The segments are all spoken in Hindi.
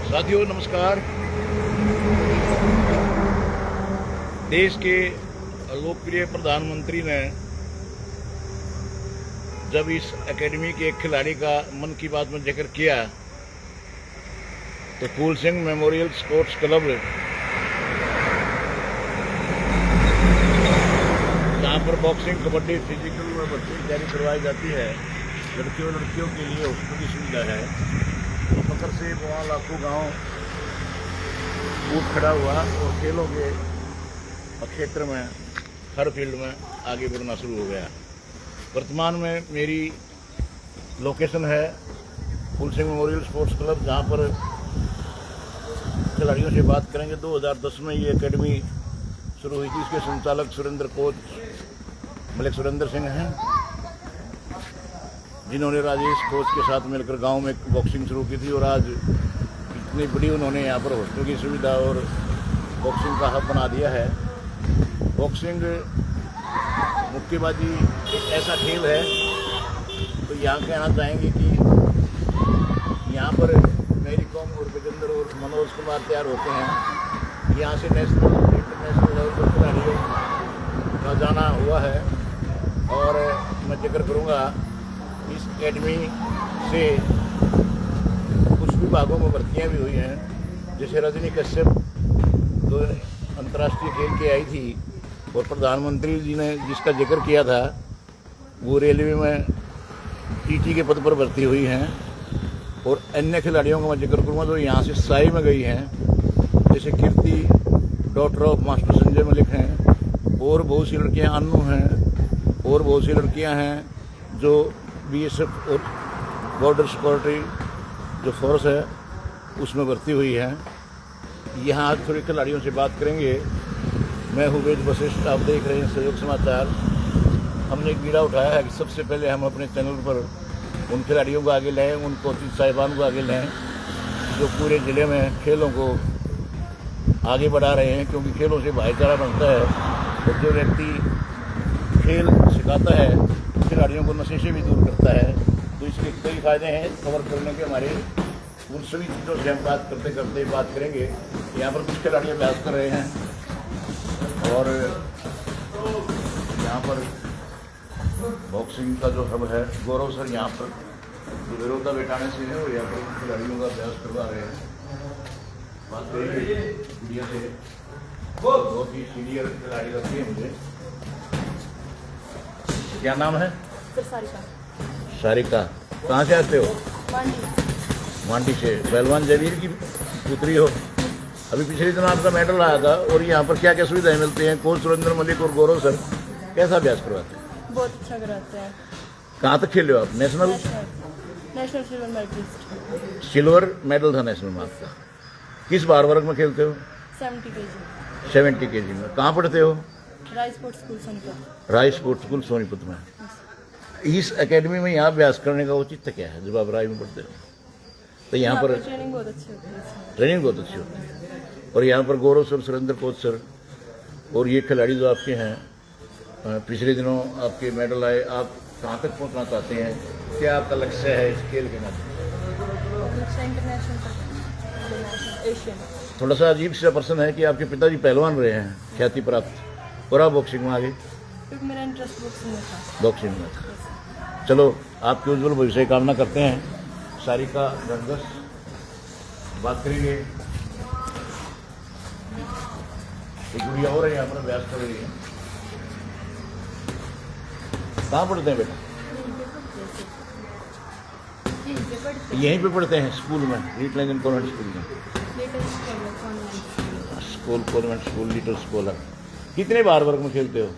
साथियों नमस्कार। देश के लोकप्रिय प्रधानमंत्री ने जब इस एकेडमी के एक खिलाड़ी का मन की बात में जिक्र किया तो फूल सिंह मेमोरियल स्पोर्ट्स क्लब, जहाँ पर बॉक्सिंग, कबड्डी, फिजिकल और भर्ती तैयारी करवाई जाती है, लड़कियों के लिए हॉस्टल की सुविधा है, तो फकर से वहाँ लाखों गांव कूद खड़ा हुआ और खेलों के क्षेत्र में हर फील्ड में आगे बढ़ना शुरू हो गया। वर्तमान में मेरी लोकेशन है फूल सिंह मेमोरियल स्पोर्ट्स क्लब, जहाँ पर खिलाड़ियों से बात करेंगे। 2010 में ये एकेडमी शुरू हुई थी। इसके संचालक कोच मलिक सुरेंद्र सिंह हैं, जिन्होंने राजेश कोच के साथ मिलकर गांव में बॉक्सिंग शुरू की थी और आज इतनी बड़ी उन्होंने यहाँ पर हॉस्टल की सुविधा और बॉक्सिंग का हब बना दिया है। बॉक्सिंग मुक्केबाजी एक ऐसा खेल है, तो यहाँ कहना चाहेंगे कि यहाँ पर मेरी कॉम और विजेंद्र और मनोज कुमार तैयार होते हैं। यहाँ से नेशनल इंटरनेशनल लेवल पर खिलाड़ियों का जाना हुआ है और मैं जिक्र करूँगा इस एकेडमी से कुछ विभागों में भर्तियाँ भी हुई हैं। जैसे रजनी कश्यप जो अंतर्राष्ट्रीय खेल के आई थी और प्रधानमंत्री जी ने जिसका जिक्र किया था, वो रेलवे में टीटी के पद पर भर्ती हुई हैं। और अन्य खिलाड़ियों का मैं जिक्र करूँगा जो यहाँ से साई में गई हैं, जैसे Kirti daughter of master Sanjay Malik हैं, और बहुत सी लड़कियाँ अन्नू हैं, और बहुत सी लड़कियाँ हैं जो बीएसएफ और बॉर्डर सिक्योरिटी जो फोर्स है उसमें भर्ती हुई है। यहाँ आज थोड़े खिलाड़ियों से बात करेंगे। मैं हूँ वेद वशिष्ठ, आप देख रहे हैं सहयोग समाचार। हमने एक बीड़ा उठाया है कि सबसे पहले हम अपने चैनल पर उन खिलाड़ियों को आगे लाएँ, उन कोचिंग साहिबान को आगे लाएँ जो पूरे ज़िले में खेलों को आगे बढ़ा रहे हैं, क्योंकि खेलों से भाईचारा बनता है और जो व्यक्ति खेल सिखाता है खिलाड़ियों को नशे से भी दूर करता है। तो इसके कई फायदे हैं कवर करने के। हमारे उन सभी चीज़ों से हम बात करेंगे। यहाँ पर कुछ खिलाड़ी अभ्यास कर रहे हैं और यहाँ पर बॉक्सिंग का जो हब है, गौरव सर यहाँ पर जो विरोधा बैठाने से है, वो यहाँ पर खिलाड़ियों का अभ्यास करवा रहे हैं। बात करेंगे मीडिया से, बहुत ही सीनियर खिलाड़ी लगती है मुझे। क्या नाम है? सारिका। कहाँ से आते हो? मांडी से। पहलवान जयवीर की पुत्री हो। अभी पिछले दिन आपका मेडल आया था। और यहाँ पर क्या क्या सुविधाएं मिलती हैं? कोच सुरेंद्र मलिक और गौरव सर कैसा अभ्यास करवाते हैं? बहुत अच्छा कराते हैं। कहाँ तक खेले हो आप? National silver medallist. Silver medal था नेशनल मार्क का। किस भार वर्ग में खेलते हो? 70 केजी में। कहाँ पढ़ते हो? राय स्पोर्ट्स स्कूल सोनीपत। राय स्पोर्ट्स स्कूल सोनीपत में। इस एकेडमी में यहाँ अभ्यास करने का औचित्य क्या है? जब आप राय में पढ़ते हो तो यहाँ पर ट्रेनिंग बहुत अच्छी होती है। ट्रेनिंग बहुत अच्छी होती है। और यहाँ पर गौरव सर, सुरेंद्र कोच सर और ये खिलाड़ी जो आपके हैं, पिछले दिनों आपके मेडल आए। आप कहाँ तक पहुँचना चाहते हैं? क्या आपका लक्ष्य है इस खेल के नाते? थोड़ा सा अजीब सा प्रश्न है कि आपके पिताजी पहलवान रहे हैं, ख्याति प्राप्त, और आप बॉक्सिंग में आगे? क्योंकि मेरा इंटरेस्ट बॉक्सिंग में था। चलो, आपके उज्जवल भविष्य की कामना करते हैं। सारिका गणगस बात करेंगे। एक गुड़िया और है यहाँ पर अभ्यास कर रही है। कहाँ पढ़ते हैं बेटा? यहीं पे पढ़ते हैं स्कूल में, लिटिल इंडियन कॉन्वेंट स्कूल में। School convent school little scholar. कितने बार वर्ग में खेलते हो?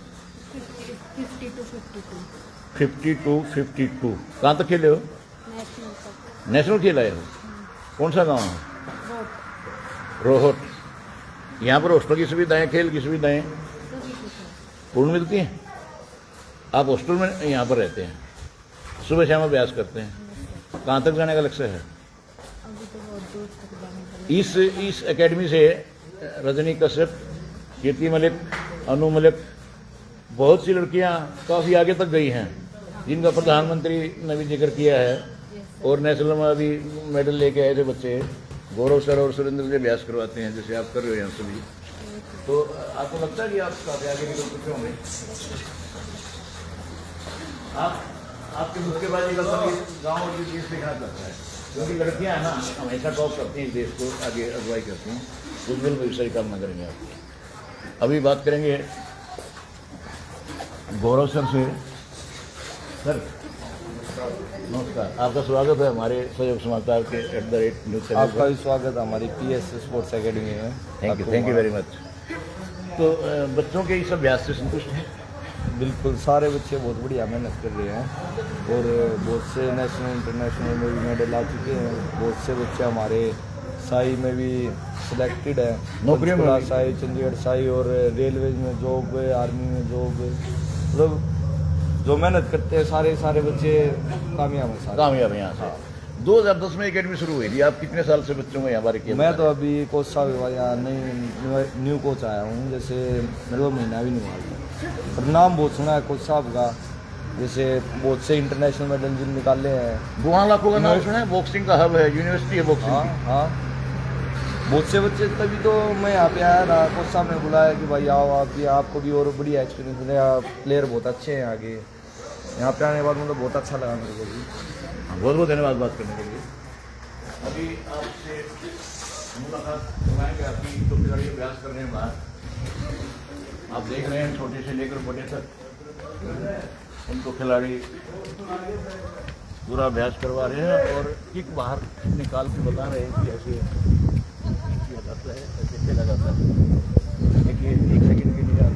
50 to 52। कहाँ तक खेले हो? नेशनल खेल आए हो। कौन सा गांव है? रोहट। यहाँ पर हॉस्टल की सुविधाएं, खेल की सुविधाएं पूर्ण मिलती हैं। आप हॉस्टल में यहाँ पर रहते हैं, सुबह शाम अभ्यास करते हैं। कहाँ तक जाने का लक्ष्य है? इस एकेडमी से रजनी कश्यप, कीर्ति मलिक, अनु मलिक, बहुत सी लड़कियाँ काफ़ी आगे तक गई हैं, जिनका प्रधानमंत्री ने भी जिक्र किया है। और नेशनल में अभी मेडल लेके आए थे बच्चे। गौरव सर और सुरेंद्र जी अभ्यास करवाते हैं, जैसे आप कर रहे हो यहाँ सभी। तो आपको लगता है कि आप काफी आगे निकल चुके होंगे? आपके मुक्केबाजी का सभी गाँव और देश दिखा करता है, क्योंकि लड़कियाँ हैं ना, हमेशा टॉप करती हैं, देश को आगे अगुवाई करती हैं। उज्जवल भविष्य की कामना करेंगे आप। अभी बात करेंगे गौरव सर से। सर नमस्कार, आपका स्वागत है हमारे सहयोग समाचार के @न्यूज़ चैनल। आपका भी स्वागत है हमारी PS स्पोर्ट्स एकेडमी में। Thank you very much. तो बच्चों के इस अभ्यास से संतुष्ट हैं? बिल्कुल, सारे बच्चे बहुत बढ़िया मेहनत कर रहे हैं और बहुत से नेशनल इंटरनेशनल में भी मेडल आ चुके हैं। बहुत से बच्चे हमारे साई में भी सिलेक्टेड है, नौकरियों में भी। साई, चंडीगढ़ साई और रेलवे में जॉब, आर्मी में जॉब, मतलब जो मेहनत करते हैं सारे बच्चे कामयाब हैं। कामयाब हैं यहाँ से। 2010 में एकेडमी शुरू हुई थी। आप कितने साल से बच्चों को यहाँ बार किया? मैं तो अभी कोच साहब यहाँ न्यू कोच आया हूँ, जैसे मेरे को महीना भी नहीं हुआ, पर नाम बहुत सुना है कोच साहब का। जैसे बहुत से इंटरनेशनल मेडल जिन निकाले हैं। गुहा लाखों का नाम सुना है? बॉक्सिंग का हब है, यूनिवर्सिटी है बॉक्सिंग हाँ की। हाँ, बहुत से बच्चे, तभी तो मैं यहाँ पे आया था। कोच साहब ने बुलाया कि भाई आओ, आप भी, आपको भी और बढ़िया एक्सपीरियंस मिलेगा, प्लेयर बहुत अच्छे हैं आगे। यहाँ पे आने के बाद मतलब बहुत अच्छा लगा मेरे को भी। बहुत बहुत धन्यवाद बात करने के लिए। अभी आपसे मुलाकात करवाएंगे आपकी, तो खिलाड़ी अभ्यास कर रहे हैं बाहर। आप देख रहे हैं छोटे से लेकर बड़े तक उनको खिलाड़ी पूरा अभ्यास करवा रहे हैं और किक बाहर निकाल के बता रहे हैं कि ऐसे किया जाता है, ऐसे खेला जाता है। देखिए 1 सेकंड के लिए आप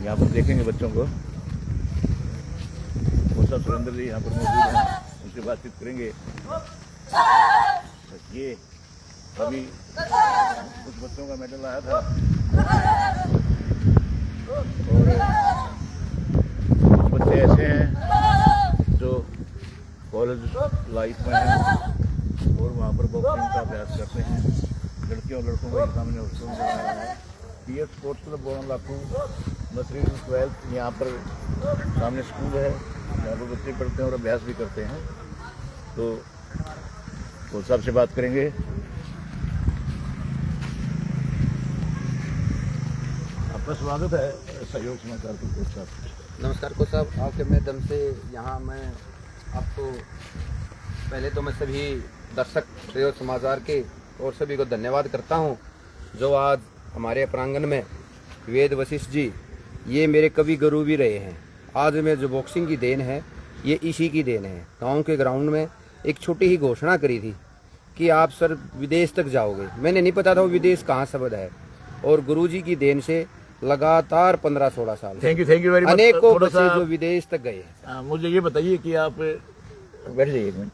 यहाँ पर देखेंगे बच्चों को। कोच सुरेंद्र जी यहाँ पर मौजूद हैं, उनसे बातचीत करेंगे। ये अभी कुछ बच्चों का मेडल आया था और कुछ बच्चे ऐसे हैं जो कॉलेज लाइफ में हैं और वहाँ पर बॉक्सिंग का अभ्यास करते हैं। लड़कियों और लड़कों का एग्जाम में उत्सव कराया है। PS स्पोर्ट्स क्लब बोरन लाखों नर्सरी टू 12 यहाँ पर सामने स्कूल है, यहाँ पर बच्चे पढ़ते हैं और अभ्यास भी करते हैं। तो कोच साहब से बात करेंगे। आपका स्वागत है सहयोग समाचार के कोच साहब। नमस्कार कोच साहब, आपके माध्यम से यहाँ मैं आपको पहले तो मैं सभी दर्शक सहयोग समाचार के और सभी को धन्यवाद करता हूँ जो आज हमारे प्रांगण में वेद वशिष्ठ जी, ये मेरे कवि गुरु भी रहे हैं। आज में जो बॉक्सिंग की देन है ये इसी की देन है। गांव के ग्राउंड में एक छोटी ही घोषणा करी थी कि आप सर विदेश तक जाओगे। मैंने नहीं पता था वो विदेश कहाँ शब्द है, और गुरुजी की देन से लगातार 15-16 साल थैंक यू वेरी मच। अनेकों बच्चे जो विदेश तक गए हैं। मुझे ये बताइए कि आप बैठ जाइए 1 मिनट।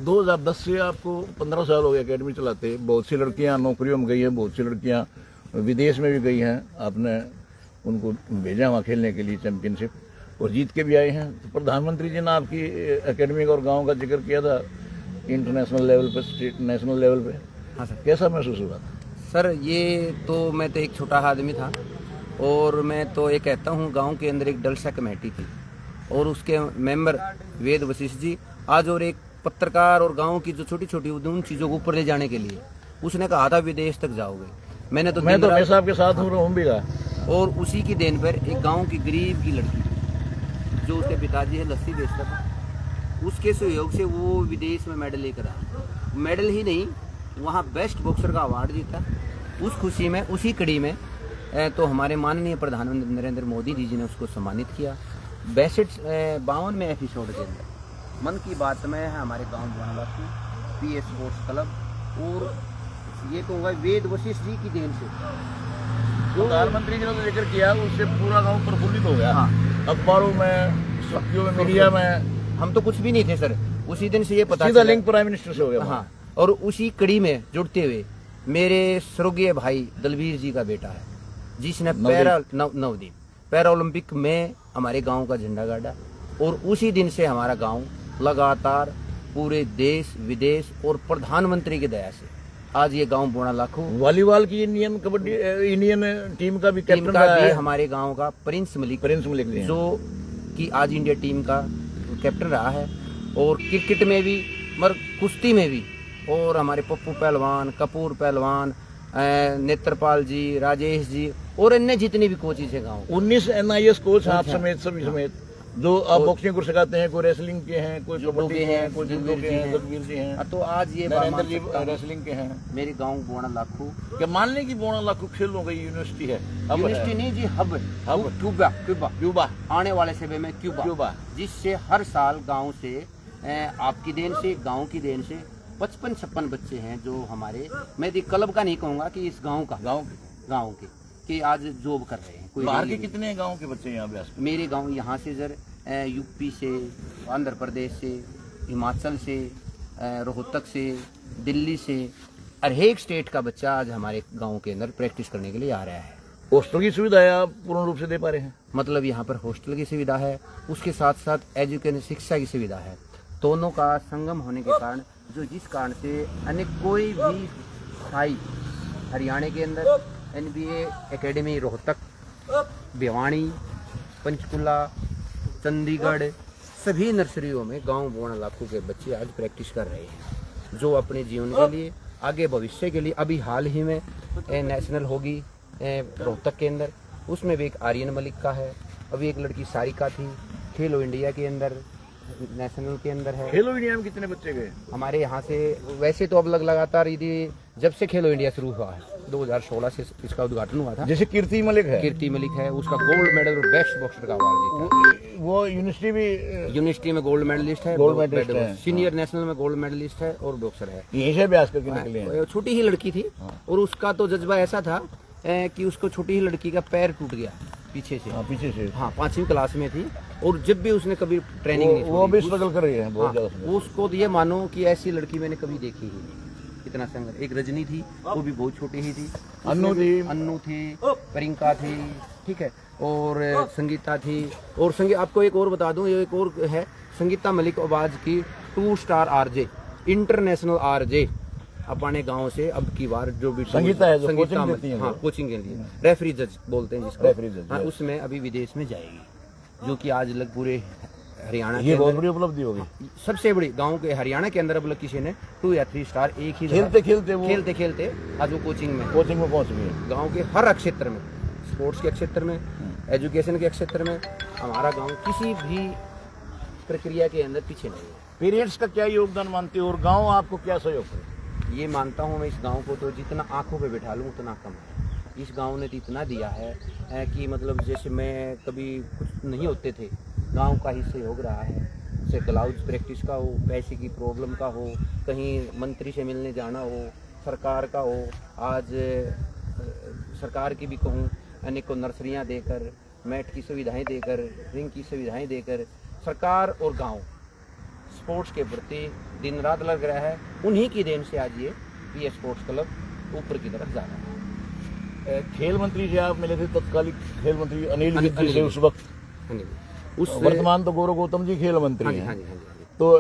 2010 से आपको 15 साल हो गए एकेडमी चलाते। बहुत सी लड़कियां नौकरियों में गई हैं, बहुत सी लड़कियां विदेश में भी गई हैं। आपने उनको भेजा वहाँ खेलने के लिए चैंपियनशिप और जीत के भी आए हैं। तो प्रधानमंत्री जी ने आपकी एकेडमी और गांव का जिक्र किया था इंटरनेशनल लेवल पे, स्टेट नेशनल लेवल पे। हाँ सर। कैसा महसूस हुआ था? सर ये तो मैं तो एक छोटा आदमी था और मैं तो ये कहता हूँ गांव के अंदर एक डलसा कमेटी थी और उसके मेंबर वेद वशिष्ठ जी आज, और एक पत्रकार और गांव की जो छोटी छोटी उन चीज़ों को ऊपर ले जाने के लिए उसने कहा था विदेश तक जाओगे। मैं तो हमेशा आपके साथ हूँ भी कहा। और उसी की देन पर एक गांव की गरीब की लड़की जो उसके पिताजी है लस्सी बेचता था, उसके सहयोग से वो विदेश में मेडल लेकर आया। मेडल ही नहीं, वहाँ बेस्ट बॉक्सर का अवार्ड जीता। उस खुशी में, उसी कड़ी में तो हमारे माननीय प्रधानमंत्री नरेंद्र मोदी जी ने उसको सम्मानित किया। 52 में एपिसोड के अंदर मन की बात में है हमारे गाँव बनवासी PS स्पोर्ट्स क्लब, और ये तो होगा वेद वशिष्ठ जी की देन से। प्रधानमंत्री जी ने तो जिक्र किया, उससे पूरा गांव प्रफुल्लित हो गया। हाँ, अखबारों में, सुर्खियों में, मीडिया में। हम तो कुछ भी नहीं थे सर, उसी दिन से ये पता सीधा चला। लिंक प्राइम मिनिस्टर से हो गया। हाँ, और उसी कड़ी में जुड़ते हुए मेरे स्वर्गीय भाई दलवीर जी का बेटा है जिसने नवदीप पैरा ओलंपिक में हमारे गांव का झंडा गाड़ा, और उसी दिन से हमारा गांव लगातार पूरे देश विदेश और प्रधानमंत्री की दया से आज ये गांव बोना लाखों। वॉलीबॉल की इंडियन कबड्डी इंडियन टीम का भी कैप्टन रहा है हमारे गांव का प्रिंस मलिक जी, जो कि आज इंडिया टीम का कैप्टन रहा है। और क्रिकेट में भी, मगर कुश्ती में भी और हमारे पप्पू पहलवान, कपूर पहलवान, नेत्रपाल जी, राजेश जी और अन्य जितनी भी कोचिज है गाँव 19 NIS कोच आप समेत सभी समेत जो आप बॉक्सिंग को सिखाते हैं, कोई रेसलिंग के हैं, कोई कबड्डी के हैं, कोई जुडो के हैं, जगवीर जी हैं, तो आज ये नरेंद्र जी रेसलिंग के हैं। मेरे गांव बोना लाखू क्या मान लें कि बोना लाखू खेलों की यूनिवर्सिटी है, अब यूनिवर्सिटी नहीं जी, hub hub. Cuba Cuba Cuba आने वाले समय में क्यूबा जिससे हर साल गांव से आपकी देन से, गांव की देन से 55-56 बच्चे हैं जो हमारे, मैं क्लब का नहीं कहूँगा कि इस गांव के कि आज जॉब कर रहे हैं। कोई बाहर के कितने गांव के बच्चे यहाँ अभ्यास? मेरे गांव यहाँ से सर यूपी से, आंध्र प्रदेश से, हिमाचल से, रोहतक से, दिल्ली से, हर एक स्टेट का बच्चा आज हमारे गांव के अंदर प्रैक्टिस करने के लिए आ रहा है। हॉस्टल की सुविधा आप पूर्ण रूप से दे पा रहे हैं? मतलब यहाँ पर हॉस्टल की सुविधा है, उसके साथ साथ एजुकेशन शिक्षा की सुविधा है। दोनों का संगम होने के कारण जिस कारण से अन्य कोई भी स्थाई हरियाणा के अंदर NBA एकेडमी रोहतक, भिवानी, पंचकुला, चंडीगढ़ सभी नर्सरियों में गांव बोना लाखू के बच्चे आज प्रैक्टिस कर रहे हैं, जो अपने जीवन के लिए, आगे भविष्य के लिए। अभी हाल ही में नेशनल होगी रोहतक के अंदर, उसमें भी एक आर्यन मलिक का है, अभी एक लड़की सारिका थी, खेलो इंडिया के अंदर नेशनल के अंदर है। खेलो इंडिया में कितने बच्चे गए हमारे यहाँ से? वैसे तो अब लगातार यदि जब से खेलो इंडिया शुरू हुआ है 2016 से इसका उद्घाटन हुआ था। जैसे कीर्ति मलिक है, उसका गोल्ड मेडल और बेस्ट बॉक्सर का अवार्ड जीता। वो यूनिवर्सिटी में गोल्ड मेडलिस्ट है, गोल्ड मेडलिस्ट है, सीनियर नेशनल में गोल्ड मेडलिस्ट है और बॉक्सर है। यहीं से अभ्यास करके निकले। छोटी ही लड़की थी और उसका तो जज्बा ऐसा था कि उसको छोटी ही लड़की का पैर टूट गया पीछे से। हाँ 5वीं क्लास में थी और जब भी उसने कभी ट्रेनिंग नहीं, वो भी स्ट्रगल कर रही है बहुत ज्यादा। उसको ये मानो कि ऐसी लड़की मैंने कभी देखी ही नहीं, इतना संघर्ष। एक रजनी थी, वो भी बहुत छोटी ही थी, अन्नू थी, प्रियंका थी, ठीक है, और संगीता थी। और आपको एक और बता दूं, ये एक और है संगीता मलिक आवाज की 2 स्टार RJ, इंटरनेशनल RJ अपने गांव से अब की बार जो भी संगीता है, कोचिंग देती है, हाँ कोचिंग के लिए रेफरी जज बोलते हैं जिसको, रेफरी जज, हाँ, उसमें अभी विदेश में जाएगी, जो कि आज लग पूरे हरियाणा ये बहुत बड़ी उपलब्धि होगी। सबसे बड़ी गांव के हरियाणा के अंदर अब लग किसी ने 2 या 3 स्टार एक ही खेलते आज वो कोचिंग में पहुंच गए। गांव के हर क्षेत्र में, स्पोर्ट्स के क्षेत्र में, एजुकेशन के क्षेत्र में हमारा गांव किसी भी प्रक्रिया के अंदर पीछे नहीं है। पेरेंट्स का क्या योगदान मानते हो और गांव आपको क्या सहयोग करे? ये मानता हूँ मैं, इस गांव को तो जितना आंखों पे बिठा लूँ उतना कम है। इस गांव ने तो इतना दिया है कि मतलब जैसे मैं कभी कुछ नहीं होते थे, गांव का ही सहयोग रहा है। जैसे ग्लाउज प्रैक्टिस का हो, पैसे की प्रॉब्लम का हो, कहीं मंत्री से मिलने जाना हो, सरकार का हो, आज सरकार की भी कहूँ, अनेकों नर्सरियाँ देकर, मैट की सुविधाएं देकर, रिंग की सुविधाएं देकर, सरकार और गांव स्पोर्ट्स के प्रति दिन रात लग रहा है। उन्हीं की देन से आज ये स्पोर्ट्स क्लब ऊपर की तरफ जा रहा है। खेल मंत्री जी आप मिले थे, तत्कालिक खेल मंत्री अनिल विज से उस वक्त, उस वर्तमान तो गौरव गौतम जी खेल मंत्री हैं। तो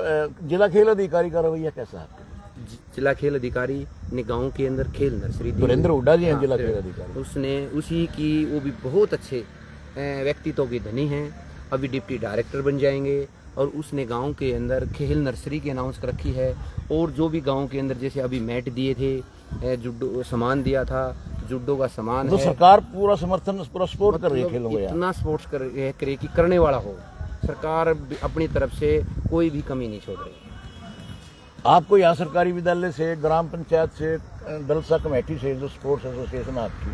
जिला खेल अधिकारी का रवैया कैसा है? जिला खेल अधिकारी ने गांव के अंदर खेल नर्सरी दी, सुरेंद्र हुड्डा जी हैं जिला खेल अधिकारी, उसने उसी की, वो भी बहुत अच्छे व्यक्तित्व के धनी हैं, अभी डिप्टी डायरेक्टर बन जाएंगे। और उसने गांव के अंदर खेल नर्सरी की अनाउंस कर रखी है। और जो भी गांव के अंदर जैसे अभी मैट दिए थे, जुडो सामान दिया था, जुडो का सामान तो है, सरकार पूरा समर्थन, पूरा सपोर्ट कर रही है खेलों को। इतना सपोर्ट करे कि करने वाला हो, सरकार अपनी तरफ से कोई भी कमी नहीं छोड़ रही। आपको यहाँ सरकारी विद्यालय से, ग्राम पंचायत से, डलसा कमेटी से, जो स्पोर्ट्स एसोसिएशन आपकी,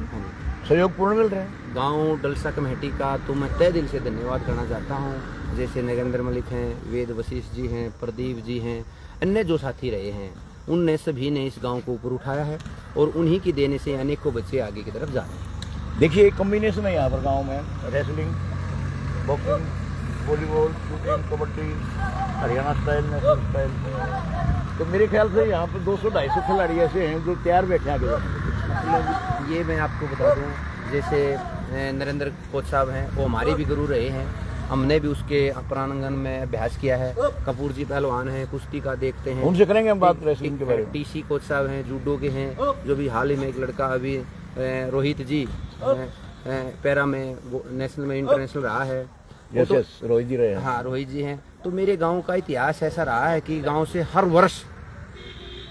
सहयोग पूर्ण मिल रहे हैं? गांव डलसा कमेटी का तो मैं तहे दिल से धन्यवाद करना चाहता हूं। जैसे नरेंद्र मलिक हैं, वेद वशिष्ठ जी हैं, प्रदीप जी हैं, अन्य जो साथी रहे हैं, उनने सभी ने इस गांव को ऊपर उठाया है और उन्हीं की देने से अनेकों बच्चे आगे की तरफ जा रहे हैं। देखिए एक कॉम्बिनेशन है यहाँ पर गाँव में, wrestling, boxing, volleyball, shooting, kabaddi, Haryana style, national style. तो मेरे ख्याल से यहाँ पर 200-250 खिलाड़ी ऐसे हैं जो तैयार बैठे आगे। मतलब ये मैं आपको बता दूं, जैसे नरेंद्र कोच साहब हैं, वो हमारे भी गुरु रहे हैं, हमने भी उसके प्रांगण में अभ्यास किया है। कपूर जी पहलवान हैं, कुश्ती का देखते हैं, उनसे करेंगे हम बात रेसलिंग के बारे में। TC कोच साहब हैं, जूडो के हैं, जो भी हाल ही में एक लड़का अभी रोहित जी पैरा में नेशनल में इंटरनेशनल रहा है, रोहित जी रहे हैं। हाँ रोहित जी हैं। तो मेरे गांव का इतिहास ऐसा रहा है कि गांव से हर वर्ष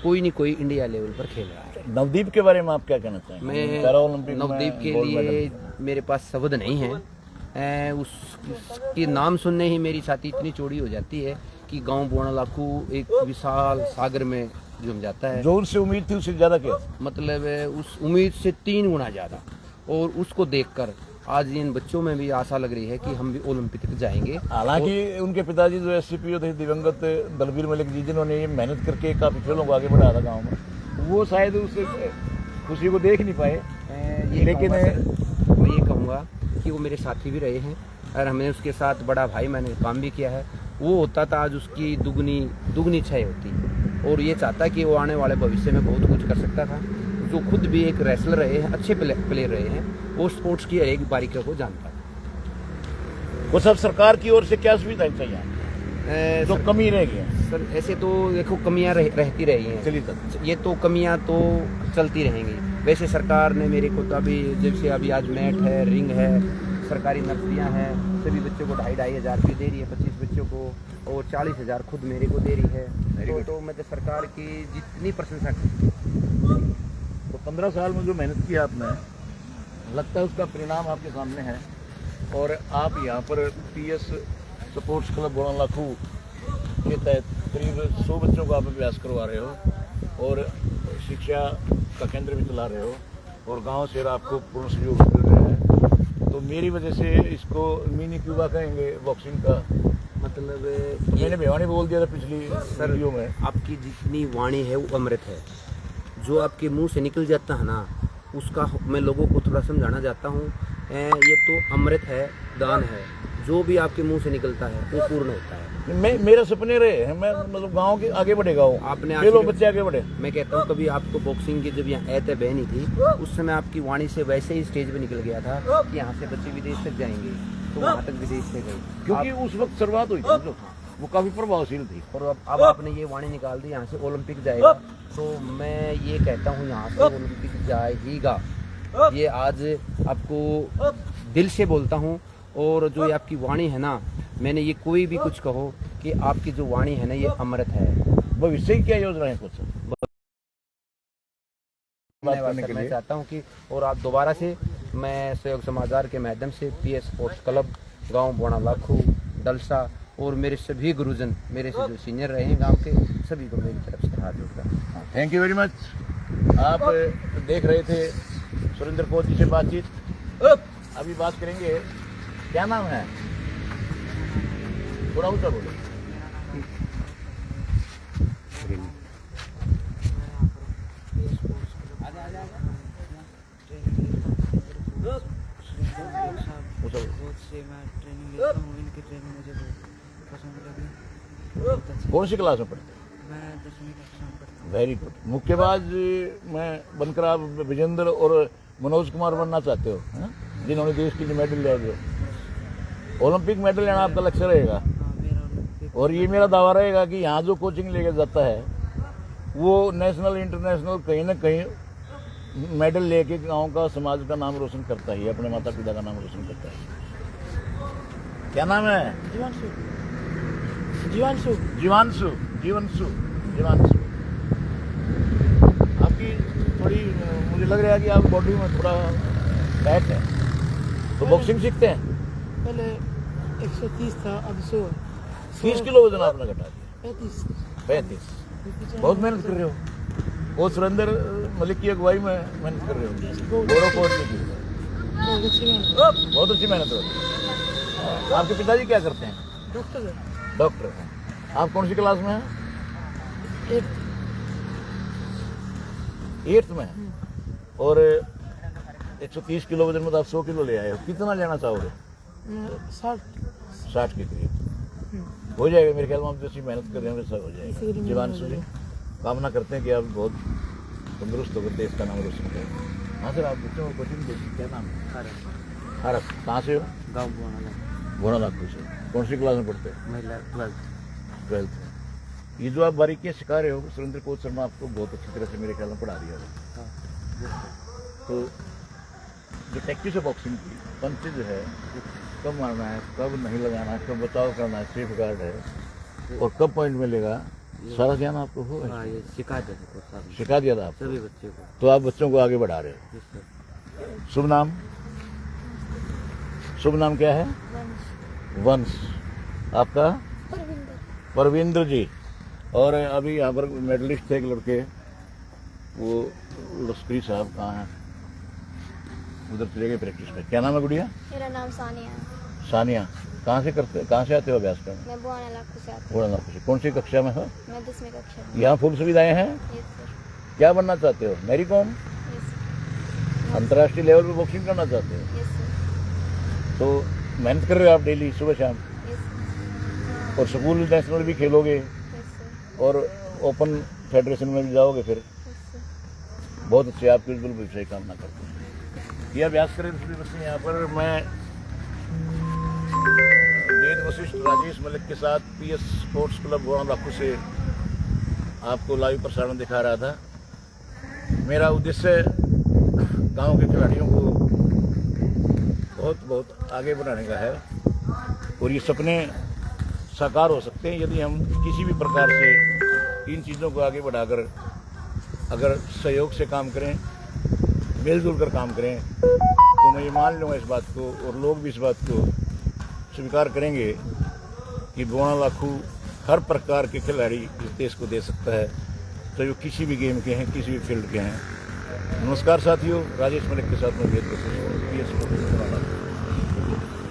कोई नहीं कोई इंडिया लेवल पर खेल रहा है। नवदीप के बारे में आप क्या कहना चाहेंगे? मैं पैरा ओलंपिक में नवदीप के गोल्ड लिए मेडल। मेरे पास शब्द नहीं है। उसके नाम सुनने ही मेरी छाती इतनी चौड़ी हो जाती है कि गांव बोना लाखू एक विशाल सागर में जम जाता है। जो उनसे उम्मीद थी उससे ज्यादा क्या? मतलब उस उम्मीद से 3 गुना ज़्यादा। और उसको देखकर आज इन बच्चों में भी आशा लग रही है कि हम भी ओलंपिक तक जाएंगे। हालांकि उनके पिताजी जो SCPO थे दिवंगत बलबीर मलिक जी, जिन्होंने ये मेहनत करके काफी खेलों को आगे बढ़ाया था गाँव में, वो शायद उस खुशी को देख नहीं पाए। लेकिन मैं ये कहूँगा कि वो मेरे साथी भी रहे हैं और हमने उसके साथ बड़ा भाई मैंने काम भी किया है। वो होता था आज उसकी दुगनी क्षय होती, और ये चाहता कि वो आने वाले भविष्य में बहुत कुछ कर सकता था। जो खुद भी एक रेसलर रहे हैं, अच्छे प्लेयर रहे हैं, वो स्पोर्ट्स की हर एक बारीकियों को जानता है। वो सब सरकार की ओर से क्या सुविधाएं चाहिए जो कमी रह गई है? सर ऐसे तो देखो कमियां रहती रही हैं, चलिए तक ये तो कमियां तो चलती रहेंगी। वैसे सरकार ने मेरे को तो अभी जैसे अभी आज मैट है, रिंग है, सरकारी नर्सरियां हैं, सभी बच्चों को 2,500 हज़ार रुपये दे रही है, 25 बच्चों को, और 40,000 खुद मेरे को दे रही है। तो मैं तो सरकार की जितनी प्रशंसा की। तो 15 साल में जो मेहनत की आपने, लगता है उसका परिणाम आपके सामने है। और आप यहाँ पर PS स्पोर्ट्स क्लब बोना लाखू के तहत करीब 100 बच्चों को आप अभ्यास करवा रहे हो और शिक्षा का केंद्र भी चला रहे हो, और गांव से आपको पूर्ण सहयोग मिल रहा है। तो मेरी वजह से इसको मिनी क्यूबा कहेंगे बॉक्सिंग का। मतलब मैंने भिवानी बोल दिया था पिछली वीडियो में। आपकी जितनी वाणी है वो अमृत है। जो आपके मुंह से निकल जाता है ना, उसका मैं लोगों को थोड़ा समझाना चाहता हूँ। ये तो अमृत है, दान है। जो भी आपके मुंह से निकलता है वो पूर्ण होता है। मेरा सपने रहे हैं, मैं मतलब गांव के आगे बढ़ेगा हूँ, आपने खेलो बच्चे आगे बढ़े। मैं कहता हूँ कभी आपको बॉक्सिंग की जब यहाँ ऐत बहनी थी, उस समय आपकी वाणी से वैसे ही स्टेज पे निकल गया था कि यहाँ से बच्चे विदेश तक जाएंगे, तो वहाँ तक विदेश से गए, क्योंकि उस वक्त शुरुआत हुई थी जो वो काफी प्रभावशील थी। और अब आपने ये वाणी निकाल दी, यहाँ से ओलंपिक जाएगा। तो मैं ये कहता हूँ यहाँ से ओलंपिक जाएगा, ये आज आपको दिल से बोलता हूँ। और जो ये आपकी वाणी है ना, मैंने ये कोई भी कुछ कहो कि आपकी जो वाणी है ना ये अमृत है। भविष्य की क्या योजना है कुछ धन्यवाद करना चाहता हूँ कि और आप दोबारा से मैं सहयोग समाचार के माध्यम से PS स्पोर्ट्स क्लब गांव बोना लाखू डलसा और मेरे सभी गुरुजन, मेरे से जो सीनियर रहे हैं गांव के, सभी को मेरी तरफ से हाथ जोड़ता। Thank you very much. आप देख रहे थे सुरेंद्र कोच जी से बातचीत। अभी बात करेंगे, क्या नाम है? थोड़ा ऊंचा बोलो। ट्रेनिंग लेता हूँ, इनकी ट्रेनिंग मुझे बहुत पसंद लगी। कौन सी क्लास में पढ़ते? मैं 10वीं कक्षा में पढ़ता हूँ। Very good. मुक्केबाज में बनकर आप विजेंद्र और मनोज कुमार बनना चाहते हो, है? जिन्होंने देश के लिए मेडल लिया जो ओलंपिक मेडल लेना आपका लक्ष्य रहेगा। हाँ, मेरा ओलंपिक। और ये मेरा दावा रहेगा कि यहाँ जो कोचिंग लेके जाता है वो नेशनल इंटरनेशनल कहीं ना कहीं मेडल लेके गांव का समाज का नाम रोशन करता ही, अपने माता पिता का नाम रोशन करता है। क्या नाम है? जीवांशु। जीवांशु जीवांशु जीवांशु। आपकी थोड़ी मुझे लग रहा है कि आप बॉडी में थोड़ा फैट है, तो बॉक्सिंग सीखते हैं? पहले 130 था, अब 100 है। 30 किलो वजन आपने घटा दिया। 35। बहुत मेहनत कर रहे हो। और सुरेंद्र मलिक की अगुवाई में मेहनत कर रहे हो। गौरव कोच की बहुत अच्छी मेहनत हो रही है। आपके पिताजी क्या करते हैं? डॉक्टर है। डॉक्टर हैं। आप कौन सी क्लास में हैं? 8th में हैं। और 130 किलो वजन में तो आप 100 किलो ले आए हो। कितना लेना चाहोगे? 60 के करीब हो जाएगा मेरे ख्याल में। आप जैसी मेहनत कर रहे हैं वैसा हो जाएगा। जीवांशु जी, कामना करते हैं कि आप बहुत तंदुरुस्त होकर देश का नाम रोशन करें। हाँ सर, आप बच्चों को कोचिंग देती, क्या नाम है? हरस। कहाँ से हो? गाँव बोना बोना लाखू से। कौन सी क्लास में पढ़ते हैं? महिला 12th में। ये जो आप बारीकियाँ सिखा रहे हो, सुरेंद्र कोच शर्मा आपको बहुत अच्छी तरह से मेरे ख्याल में पढ़ा दिया होगा। तो जो टैक्टिस है बॉक्सिंग की, पंच जो है कब मारना है, कब नहीं लगाना है, कब बचाव करना है, सेफ गार्ड है, और कब पॉइंट मिलेगा, सारा ज्ञान आपको हो? हाँ, ये सिखा देते कोच साहब ने, सिखा दिया था आपको? सभी बच्चे को। तो आप बच्चों को आगे बढ़ा रहे हो। Yes sir. शुभ नाम? शुभ नाम क्या है? वंश। आपका? परविंद्र जी। और अभी यहाँ पर मेडलिस्ट थे एक लड़के, वो लश्करी साहब कहाँ हैं? उधर चले गए प्रैक्टिस में। क्या नाम है गुड़िया? मेरा नाम सानिया है। सानिया। कहाँ से आते हो अभ्यास करने? मैं बुआना इलाके से आती घोड़ा से। कौन सी कक्षा में हो? हूँ। मैं 10वीं कक्षा में। यहाँ फुल सुविधाएं हैं? Yes sir. क्या बनना चाहते हो? मैरी कॉम? यस अंतर्राष्ट्रीय लेवल पे बॉक्सिंग करना चाहते हो? Yes sir. तो मेहनत कर रहे हो आप डेली सुबह शाम? यस और स्कूल नेशनल भी खेलोगे सर। और ओपन फेडरेशन में भी जाओगे फिर? Yes sir. बहुत अच्छे, आपके बिल्कुल सही कामना करते हैं। ये अभ्यास करें दूसरी बच्चे। यहाँ पर मैं वेद वशिष्ठ राजेश मलिक के साथ PS स्पोर्ट्स क्लब गोड़ा लाखू से आपको लाइव प्रसारण दिखा रहा था। मेरा उद्देश्य गांव के खिलाड़ियों को बहुत बहुत आगे बढ़ाने का है और ये सपने साकार हो सकते हैं यदि हम किसी भी प्रकार से इन चीज़ों को आगे बढ़ाकर अगर सहयोग से काम करें, मिलजुल कर काम करें, तो मैं ये मान लूँगा इस बात को और लोग भी इस बात को स्वीकार करेंगे कि गोड़ा लाखू हर प्रकार के खिलाड़ी इस देश को दे सकता है, तो वो किसी भी गेम के हैं, किसी भी फील्ड के हैं। नमस्कार साथियों, राजेश मलिक के साथ मैं वेद वशिष्ठ, PS